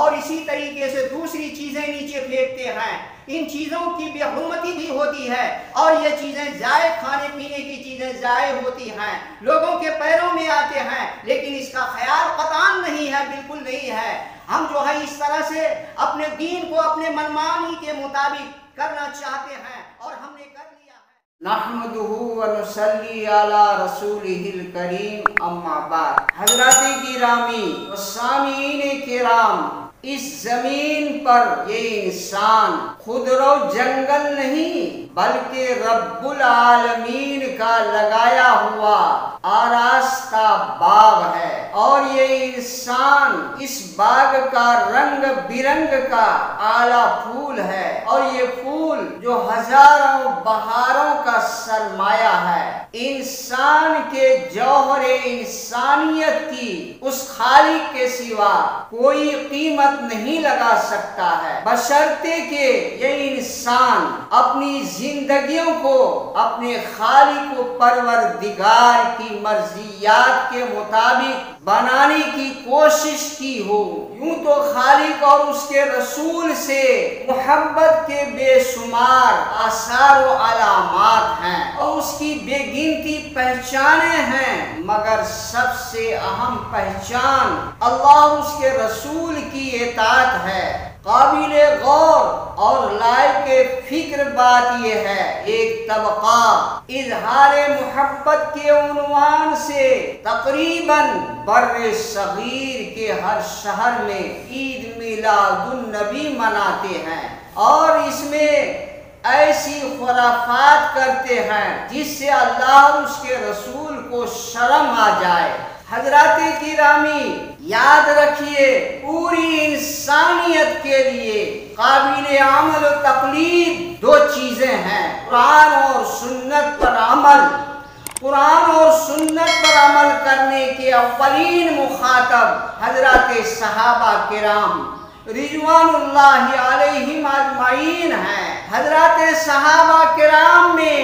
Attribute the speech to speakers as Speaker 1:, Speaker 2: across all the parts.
Speaker 1: اور اسی طریقے سے دوسری چیزیں نیچے پھینکتے ہیں۔ ان چیزوں کی بے حرمتی بھی ہوتی ہے اور یہ چیزیں ضائع، کھانے پینے کی چیزیں ضائع ہوتی ہیں، لوگوں کے پیروں میں آتے ہیں، لیکن اس کا خیال قطعاً نہیں ہے، بالکل نہیں ہے۔ ہم جو ہے اس طرح سے اپنے دین کو اپنے منمانی کے مطابق کرنا چاہتے ہیں اور ہم نے کر لیا ہے۔ نحمدہ ونصلی علی رسولہ الکریم، اما بعد۔ حضرات گرامی و سامعین کرام، اس زمین پر یہ انسان خود رو جنگل نہیں بلکہ رب العالمین کا لگایا ہوا آراستہ باغ ہے، اور یہ انسان اس باغ کا رنگ برنگ کا اعلیٰ پھول ہے، اور یہ پھول جو ہزاروں بہاروں کا سرمایہ ہے۔ انسان کے جوہر انسانیت کی اس خالق کے سوا کوئی قیمت نہیں لگا سکتا ہے، بشرطے کہ یہ انسان اپنی زندگیوں کو اپنے خالق و پروردگار کی مرضیات کے مطابق بنانے کی کوشش کی ہو۔ یوں تو خالق اور اس کے رسول سے محبت کے بے شمار آثار و علامات ہیں اور اس کی بے گنتی پہچانیں ہیں، مگر سب سے اہم پہچان اللہ اور اس کے رسول کی اطاعت ہے۔ قابل غور اور لائق فکر بات یہ ہے، ایک طبقہ اظہار محبت کے عنوان سے تقریباً بر صغیر کے ہر شہر میں عید میلاد النبی مناتے ہیں اور اس میں ایسی خرافات کرتے ہیں جس سے اللہ اور اس کے رسول کو شرم آ جائے۔ حضرات گرامی، یاد رکھیے، پوری انسانیت کے لیے قابل عمل و تقلید دو چیزیں ہیں: قرآن اور سنت پر عمل۔ قرآن اور سنت پر عمل کرنے کے اولین مخاطب حضرات صحابہ کرام رضوان اللہ علیہم اجمعین ہیں۔ حضرات صحابہ کرام میں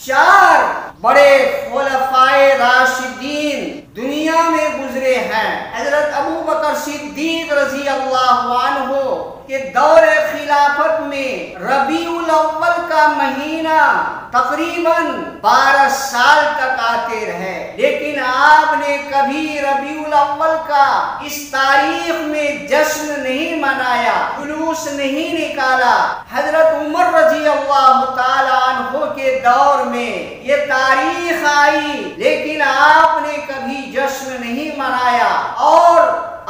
Speaker 1: 4 بڑے خلفائے راشدین دنیا میں گزرے ہیں۔ حضرت ابو بکر صدیق رضی اللہ عنہ کے دور خلافت میں ربیع الاول کا مہینہ تقریباً 12 سال تک آتے رہے، لیکن آپ نے کبھی ربیع الاول کا اس تاریخ میں جشن نہیں منایا، جلوس نہیں نکالا۔ حضرت عمر رضی اللہ تعالی عنہ کے دور میں یہ تاریخ آئی، لیکن آپ نے کبھی جشن نہیں منایا اور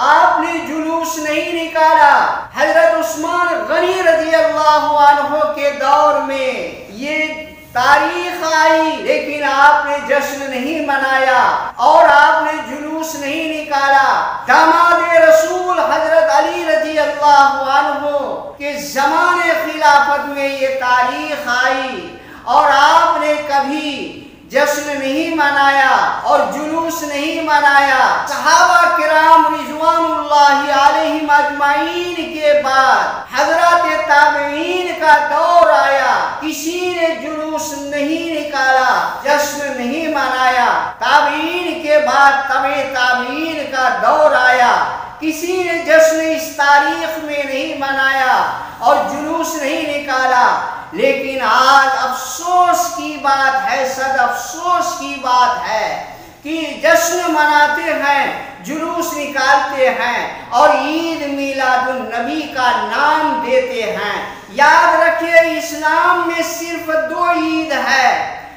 Speaker 1: آپ نے جلوس نہیں نکالا۔ حضرت عثمان غنی رضی اللہ عنہ کے دور میں یہ تاریخ آئی، لیکن آپ نے جشن نہیں منایا اور آپ نے جلوس نہیں نکالا۔ داماد رسول حضرت علی رضی اللہ عنہ کے زمانے خلافت میں یہ تاریخ آئی اور آپ نے کبھی جشن نہیں منایا اور جلوس نہیں منایا۔ صحابہ کرام رضوان اللہ علیہم اجمعین کے بعد حضرات تابعین کا دور آیا، کسی نے جلوس نہیں نکالا، جشن نہیں منایا۔ تابعین کے بعد تبع تابعین کا دور آیا، کسی نے جشن اس تاریخ میں نہیں منایا اور جلوس نہیں نکالا۔ لیکن آج افسوس کی بات ہے، صد افسوس کی بات ہے کہ جشن مناتے ہیں، جلوس نکالتے ہیں اور عید میلاد النبی کا نام دیتے ہیں۔ یاد رکھیے، اسلام میں صرف 2 عید ہے،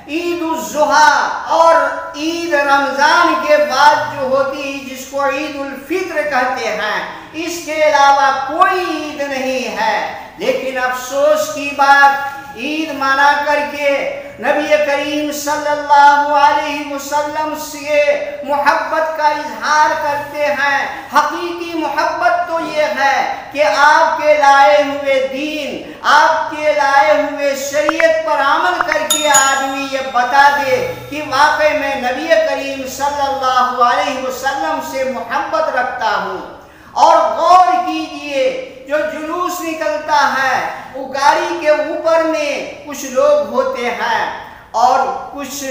Speaker 1: عید الاضحیٰ اور عید رمضان کے بعد جو ہوتی ہے جس کو عید الفطر کہتے ہیں، اس کے علاوہ کوئی عید نہیں ہے۔ لیکن افسوس کی بات، عید منا کر کے نبی کریم صلی اللہ علیہ وسلم سے محبت کا اظہار کرتے ہیں۔ حقیقی محبت تو یہ ہے کہ آپ کے لائے ہوئے دین، آپ کے لائے ہوئے شریعت پر عمل کر کے آدمی یہ بتا دے کہ واقعی میں نبی کریم صلی اللہ علیہ وسلم سے محبت رکھتا ہوں۔ اور غور کیجئے، جو جلوس نکلتا ہے وہ گاڑی کے اوپر میں کچھ لوگ ہوتے ہیں اور کچھ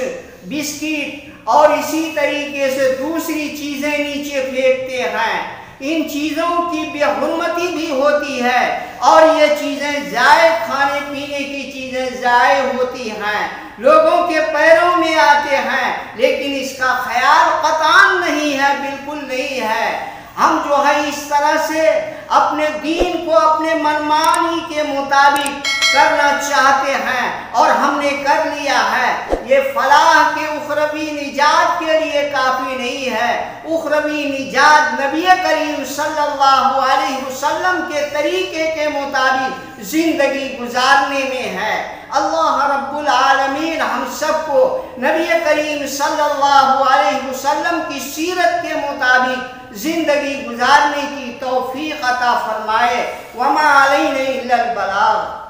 Speaker 1: بسکٹ اور اسی طریقے سے دوسری چیزیں نیچے پھینکتے ہیں۔ ان چیزوں کی بے حرمتی بھی ہوتی ہے اور یہ چیزیں ضائع کھانے پینے کی چیزیں ضائع ہوتی ہیں، لوگوں کے پیروں میں آتے ہیں، لیکن اس کا خیال قطعاً نہیں ہے، بالکل نہیں ہے۔ ہم جو ہے اس طرح سے اپنے دین کو اپنے منمانی کے مطابق کرنا چاہتے ہیں اور ہم نے کر لیا ہے، یہ فلاح کے اخروی نجات کے لیے کافی نہیں ہے۔ اخروی نجات نبی کریم صلی اللہ علیہ وسلم کے طریقے کے مطابق زندگی گزارنے میں ہے۔ اللہ رب العالمین ہم سب کو نبی کریم صلی اللہ علیہ وسلم کی سیرت کے مطابق زندگی گزارنے کی توفیق عطا فرمائے۔ وما علینا الا البلاغ۔